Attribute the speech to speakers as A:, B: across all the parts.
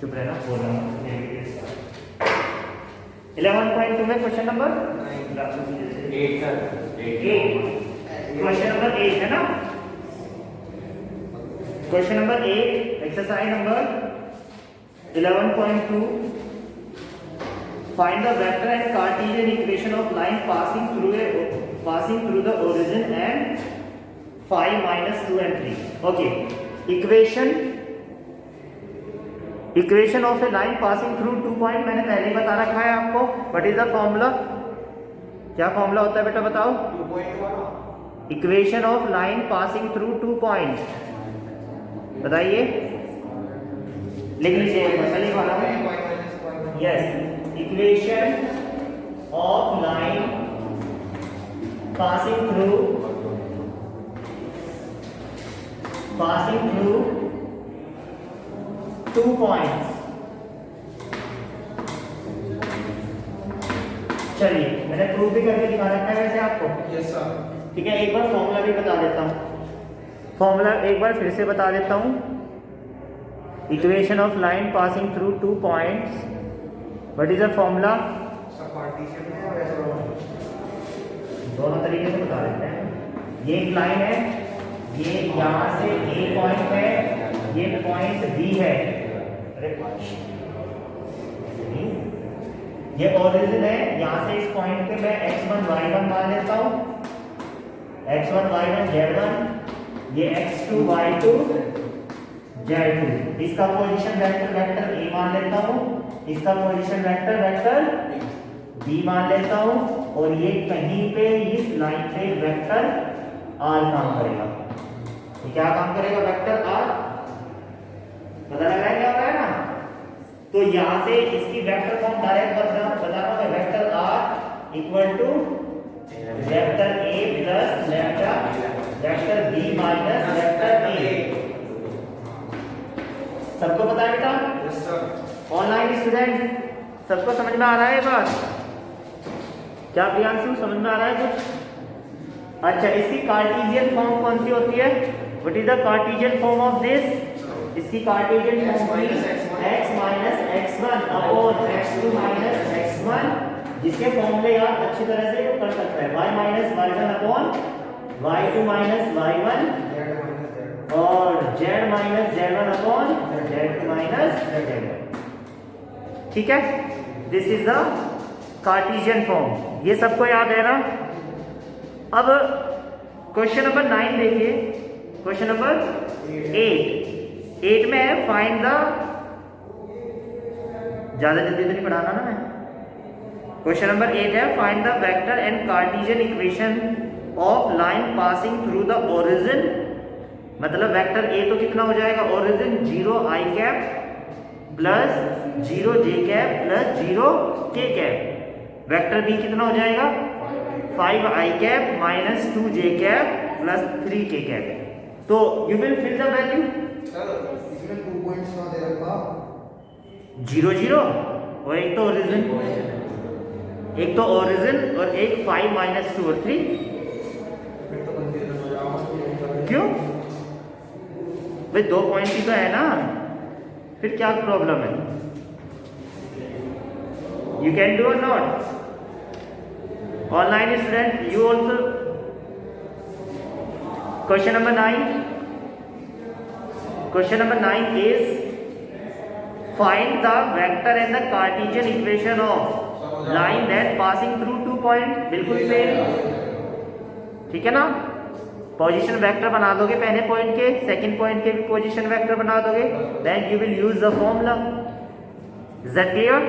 A: चुप रहना, बोलना। 11.2 में क्वेश्चन नंबर 8 क्वेश्चन नंबर 8 है ना। Question number 8 exercise number 11.2 find the vector and Cartesian equation of line passing through the origin and 5 minus 2 and 3. Okay, equation of A line passing through 2 point मैंने पहले ही बता रखा है आपको। What is the formula? क्या formula होता है बेटा बताओ? Equation of line passing through 2 point बताइए, लिख लीजिए। लिख वाला हूं। Yes, equation of line passing through 2 points। चलिए, मैंने प्रूफ भी करके दिखा रखा है वैसे आपको।
B: Yes sir.
A: ठीक है, एक बार फॉर्मूला भी बता देता हूँ। फॉर्मूला एक बार फिर से बता देता हूँ। Equation of line passing through 2 points, what is the formula? दोनों तरीके से बता देते हैं। ये एक लाइन है, ये यहाँ से A पॉइंट है, ये पॉइंट B है। ये ओरिजिन है, यहाँ से इस पॉइंट पे मैं x1 y1 मान लेता हूँ, x1 y1 z1, ये x2 y2 z2। इसका पोजीशन वेक्टर A मान लेता हूँ, इसका पोजीशन वेक्टर B मान लेता हूँ, और ये कहीं पे इस लाइन पे वेक्टर R काम करेगा। ये क्या काम करेगा? Vector R। पता लग रहा है क्या हो रहा है ना? तो यहाँ से इसकी वेक्टर फॉर्म डायरेक्ट बता रहा हूँ। Vector R equal to vector A plus vector B minus vector A। सबको पता है बेटा?
B: Yes sir.
A: ऑनलाइन स्टूडेंट सबको समझ में आ रहा है बात? क्या प्रियांशु समझ में आ रहा है कुछ? अच्छा, इसकी कार्टेशियन फॉर्म कौन सी होती है? What is the Cartesian form of this? इसकी Cartesian form x minus x1 upon x2 minus x1, जिसके फॉर्मूले आप अच्छी तरह से कर सकते हैं। y minus y1 upon y2 minus y1 और z minus z1 upon z2 minus z1। ठीक है, this is the Cartesian form. ये सबको याद है ना? अब क्वेश्चन नंबर 9 देखिए। क्वेश्चन नंबर 8 में है फाइंड द, ज्यादा जल्दी तो नहीं पढ़ाना ना मैं। क्वेश्चन नंबर 8 है find the vector and Cartesian equation of line passing through the origin. मतलब वेक्टर A तो कितना हो जाएगा? Origin 0 i cap plus 0 j cap plus 0 k cap. Vector B कितना हो जाएगा? 5 i cap minus 2 j cap plus 3 k cap. तो you will fill the value.
B: Sir इसमें 2 पॉइंट्स ना दे रखा
A: 0 0 और एक तो ओरिजिन, और एक 5 माइनस 2 और 3।
B: फिर तो कंफ्यूजन हो जाएगा।
A: क्यों भाई? 2 पॉइंट ही तो है ना, फिर क्या प्रॉब्लम है? यू कैन डू और not? Online student you also. Question number 9 is find the vector and the Cartesian equation of line that passing through 2 point. बिल्कुल सेम, ठीक है ना? पोजीशन वेक्टर बना दोगे पहले पॉइंट के, सेकंड पॉइंट के भी पोजीशन वेक्टर बना दोगे, then you will use the formula. Is that clear?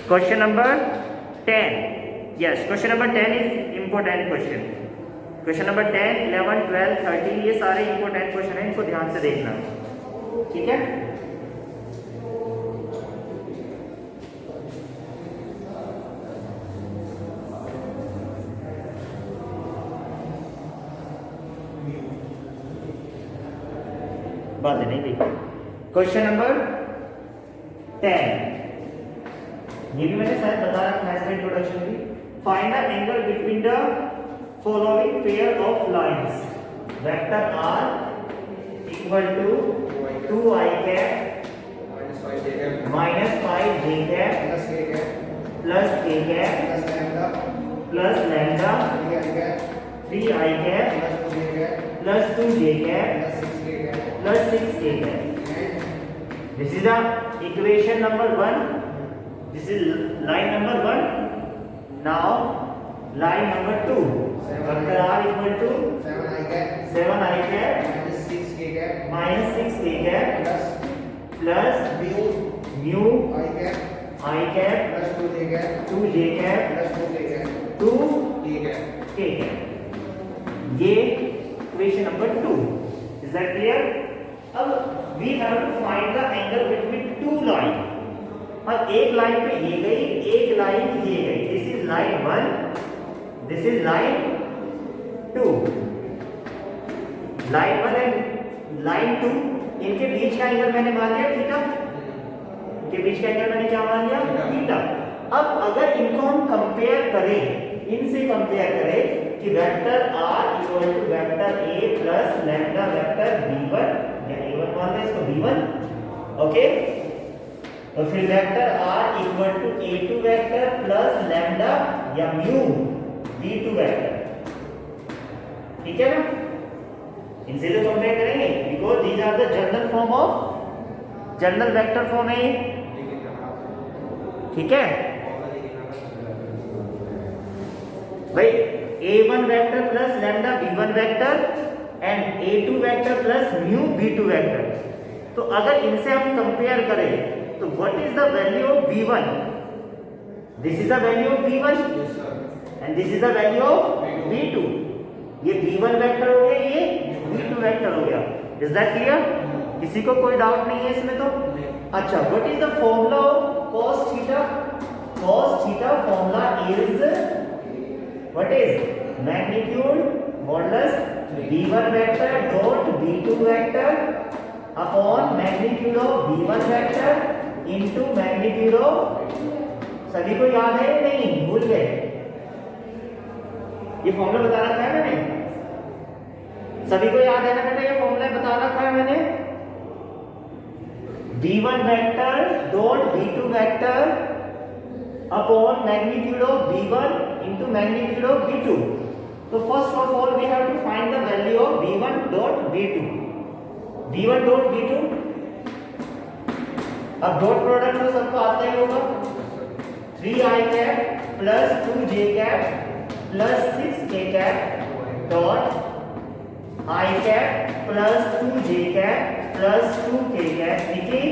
A: Question number 10। Yes, question number 10 is important question. Question number 10, 11, 12, 13 ये सारे इंपॉर्टेंट क्वेश्चन हैं, इनको ध्यान से देखना। ठीक है, बात नहीं गई। क्वेश्चन नंबर 10, ये भी मैंने शायद बता रखा है इसका इंट्रोडक्शन भी। Find the angle between the following pair of lines. Vector R equal to 2i cap k cap
B: plus lambda
A: plus lambda
B: 3 i cap
A: 3 i cap
B: plus 2 j cap
A: plus 2 j cap
B: plus 6 k cap
A: plus 6 k cap. This is the equation number 1. This is line number 1. Now line number 2. Vector r equal to
B: 7 i cap
A: 7 i cap
B: minus 6 k cap
A: minus 6 k cap
B: plus
A: plus
B: mu
A: mu
B: i cap
A: I cap
B: plus 2 j cap
A: 2 j cap
B: plus 2 k cap
A: 2
B: k cap
A: k cap. ये equation number 2. Is that clear? अब we have to find the angle between two line. अब एक line पे ये गई, एक line ये गई. This is line 1. This is line 2. Line 1 and line 2 इनके बीच का एंगल मैंने मान लिया थीटा. इनके बीच का एंगल मैंने क्या मान लिया? थीटा. अब अगर इनको हम कंपेयर करें, इनसे कंपेयर करें कि vector r equal to vector a plus lambda vector b1 या a1 मान लें इसको b1. ओके, तो फिर vector r equal to a2 vector plus lambda या म्यू b2 वेक्टर. ठीक है ना? इनसे तो कंपेयर करेंगे because these are the general form of general vector form है. ठीक है भाई, a1 vector plus lambda b1 vector and a2 vector plus mu b2 vector. तो अगर इनसे हम कंपेयर करें तो what is the value of b1? This is the value of b1 and this is the value of b2. ये b1 vector हो गया, ये b2 वेक्टर हो गया. Is that clear? किसी को कोई डाउट नहीं है इसमें? तो अच्छा, what is the formula of cos theta? cos theta formula is what is magnitude modulus b1 vector dot b2 vector upon magnitude of b1 vector into magnitude of. सभी को याद है या नहीं? भूल गए? ये फॉर्मूला बता रखा है मैंने. सभी को याद है ना बेटा? ये फॉर्मूला बता रखा है मैंने. b1 vector dot b2 vector upon magnitude of b1 into magnitude of b2. So first of all we have to find the value of b1 dot b2. b1 dot b2. अब dot product तो सबको आता ही होगा. 3i cap plus 2j cap plus 6k cap dot I cap plus 2j cap plus 2k cap. देखिए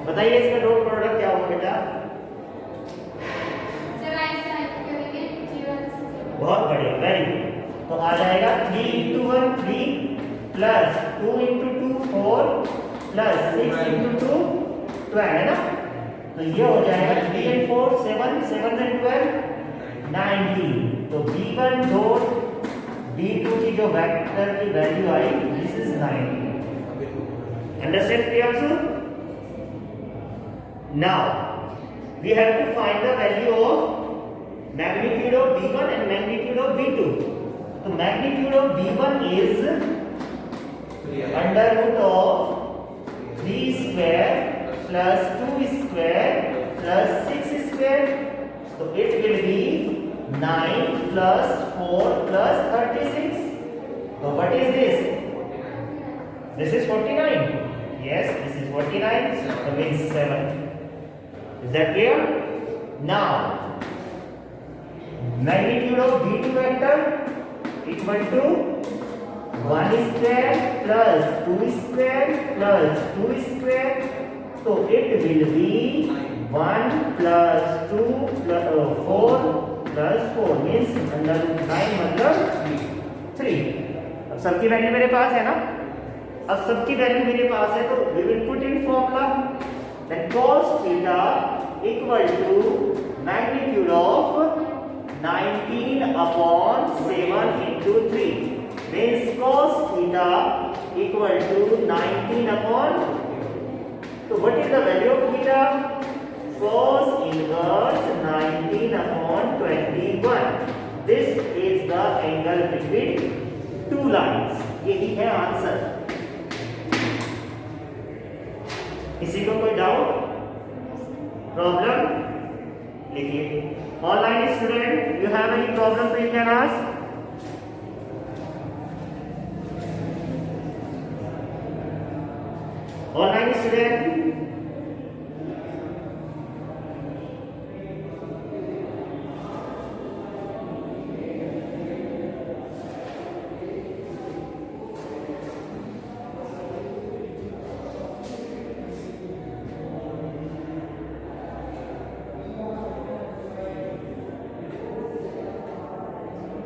A: बताइए इसका dot product क्या होगा बेटा? बहुत बढ़िया, वेरी गुड. तो आ जाएगा 3 into 1 3 plus 2 into 2 4 plus 6 into 2 12 है ना? तो ये हो जाएगा 3 and 4 7 7 and 12 19. तो b1 डॉट b2 की जो वेक्टर की वैल्यू आई this is 19. Understand clear sir? Now we have to find the value of magnitude of b1 and magnitude of b2. So magnitude of b1 is under root of 3 square plus 2 square plus 6 square. So it will be 9 plus 4 plus 36. So what is this? This is 49. Yes, this is 49. So means 7. Is that clear? Now magnitude of b2 vector equal to 1 square plus 2 square plus 2 square. So it will be 1 plus 2 plus 4 plus 4 means under 9 मतलब 3. अब सबकी value मेरे पास है ना? अब सबकी value मेरे पास है तो we will put in formula that cos theta equal to magnitude of 19 upon 7 into 3 means cos theta equal to 19 upon. So what is the value of theta? Cos inverse 19 upon 21. This is the angle between two lines. यही है answer. किसी को कोई doubt problem? लिखिए। Online student, you have any problem तो you can ask. Online student,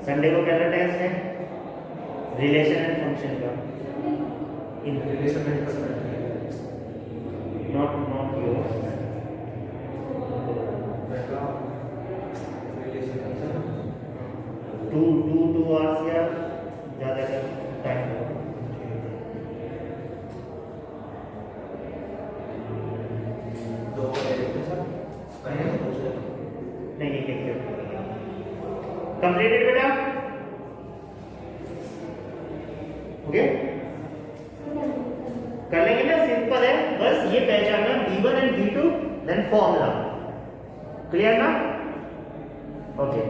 A: Sunday को कैसा test है? रिलेशन एंड फंक्शन का। इन
B: रिलेशन में कर सकते हैं।
A: नॉट योर
B: पहला रिलेशन का
A: 2 आवर्स या ज़्यादा का टाइम हो।
B: दो
A: नहीं कंप्लीटेड बेटा। ओके कर लेंगे ना, सिंपल है, बस ये पहचानना B1 and B2 then formula. Clear ना? ओके